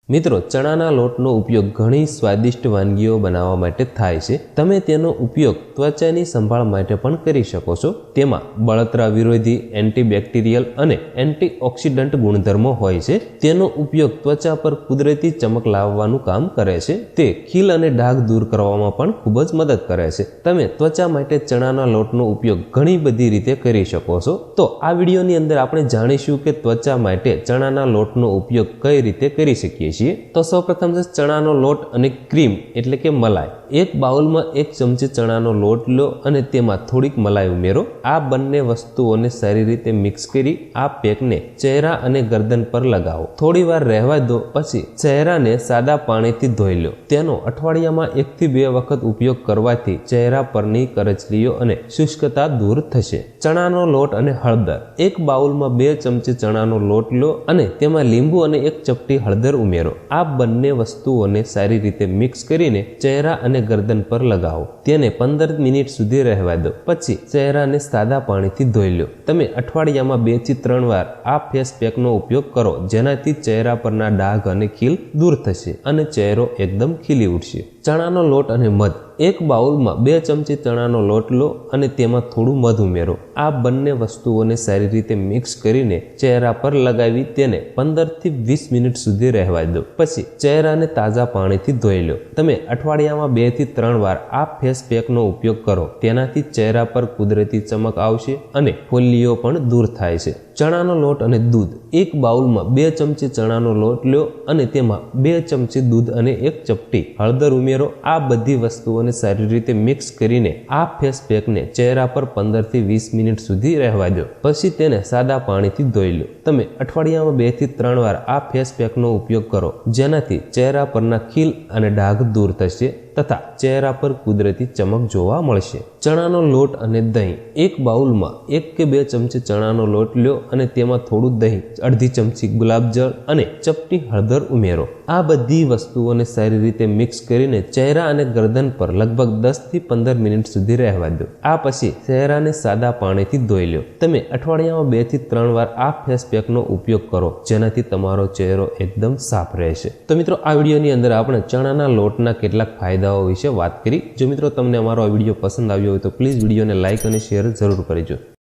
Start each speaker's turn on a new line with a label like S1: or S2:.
S1: મિત્રો, ચણાના લોટનો ઉપયોગ ઘણી સ્વાદિષ્ટ વાનગીઓ બનાવવા માટે થાય છે. તમે તેનો ઉપયોગ ત્વચાની સંભાળ માટે પણ કરી શકો છો. તેમાં બળતરા વિરોધી, એન્ટીબેક્ટેરિયલ અને એન્ટીઓક્સિડન્ટ ગુણધર્મો હોય છે. તેનો ઉપયોગ ત્વચા પર કુદરતી ચમક લાવવાનું કામ કરે છે. તે ખીલ અને ડાઘ દૂર કરવામાં પણ ખૂબ જ મદદ કરે છે. તમે ત્વચા માટે ચણાના લોટનો ઉપયોગ ઘણી બધી રીતે કરી શકો છો. તો આ વિડીયોની અંદર આપણે જાણીશું કે ત્વચા માટે ચણાના લોટનો ઉપયોગ કઈ રીતે કરી શકીએ. તો સૌપ્રથમ છે ચણાનો લોટ અને ક્રીમ એટલે કે મલાઈ. એક બાઉલમાં 1 ચમચી ચણાનો લોટ લો અને તેમાં થોડીક મલાઈ ઉમેરો. આ બંને વસ્તુઓને સારી રીતે મિક્સ કરી આ પેકને ચહેરા અને ગરદન પર લગાવો. થોડી વાર રહેવા દો, પછી ચહેરાને સાદા પાણીથી ધોઈ લો. તેનો અઠવાડિયામાં 1 થી 2 વખત ઉપયોગ કરવાથી ચહેરા પરની કરચલીઓ અને શુષ્કતા દૂર થશે. ચણાનો લોટ અને હળદર. એક બાઉલમાં 2 ચમચી ચણાનો લોટ લો અને તેમાં લીંબુ અને 1 ચપટી હળદર ઉમેરો. આ બંને વસ્તુઓને સારી રીતે મિક્સ કરીને ચહેરા અને ગરદન પર લગાવો. તેને 15 મિનિટ સુધી રહેવા દો. પછી ચહેરાને સાદા પાણીથી ધોઈ લો. તમે અઠવાડિયામાં 2 થી 3 વાર આ ફેસ પેકનો ઉપયોગ કરો, જેનાથી ચહેરા પરના ડાઘ અને ખીલ દૂર થશે અને ચહેરો એકદમ ખીલી ઉઠશે. ચણાનો લોટ અને મધ. એક બાઉલમાં 2 ચમચી ચણાનો લોટ લો અને તેમાં થોડું મધ ઉમેરો. આ બંને વસ્તુઓને સારી રીતે મિક્સ કરીને ચહેરા પર લગાવી તેને 15 થી 20 મિનિટ સુધી રહેવા દો. પછી ચહેરાને તાજા પાણીથી ધોઈ લો. તમે અઠવાડિયામાં 2 થી 3 વાર આ ફેસ પેકનો ઉપયોગ કરો. તેનાથી ચહેરા પર કુદરતી ચમક આવશે અને ફોલ્લીઓ પણ દૂર થાય છે. ચણાનો લોટ અને દૂધ. એક બાઉલમાં 2 ચમચી ચણાનો લોટ લો અને તેમાં 2 ચમચી દૂધ અને 1 ચપટી હળદર ઉમેરો. આ બધી વસ્તુઓને સારી રીતે મિક્સ કરીને આ ફેસ પેકને ચહેરા પર 15 થી 20 મિનિટ સુધી રહેવા દો. પછી તેને સાદા પાણીથી ધોઈ લો. તમે અઠવાડિયામાં 2 થી 3 વાર આ ફેસ પેકનો ઉપયોગ કરો, જેનાથી ચહેરા પરના ખીલ અને ડાઘ દૂર થશે તથા ચહેરા પર કુદરતી ચમક જોવા મળશે. ચણાનો લોટ અને દહીં. એક બાઉલમાં 1 કે 2 ચમચી ચણાનો લોટ લો અને તેમાં થોડું દહીં, અડધી ચમચી ગુલાબજળ અને ચપટી હળદર ઉમેરો. આ બધી વસ્તુઓને સારી રીતે મિક્સ કરીને ચહેરા અને ગરદન પર લગભગ 10 થી 15 મિનિટ સુધી રહેવા દો. આ પછી ચહેરાને સાદા પાણીથી ધોઈ લો. તમે અઠવાડિયામાં 2 થી 3 વાર આ ફેસ પેકનો ઉપયોગ કરો, જેનાથી તમારો ચહેરો એકદમ સાફ રહેશે. તો મિત્રો, આ વિડીયોની અંદર આપણે ચણાના લોટના કેટલાક ફાયદાઓ વિશે વાત કરી. જો મિત્રો તમને અમારો આ વિડીયો પસંદ આવ્યો હોય તો પ્લીઝ વિડીયોને લાઇક અને શેર જરૂર કરજો.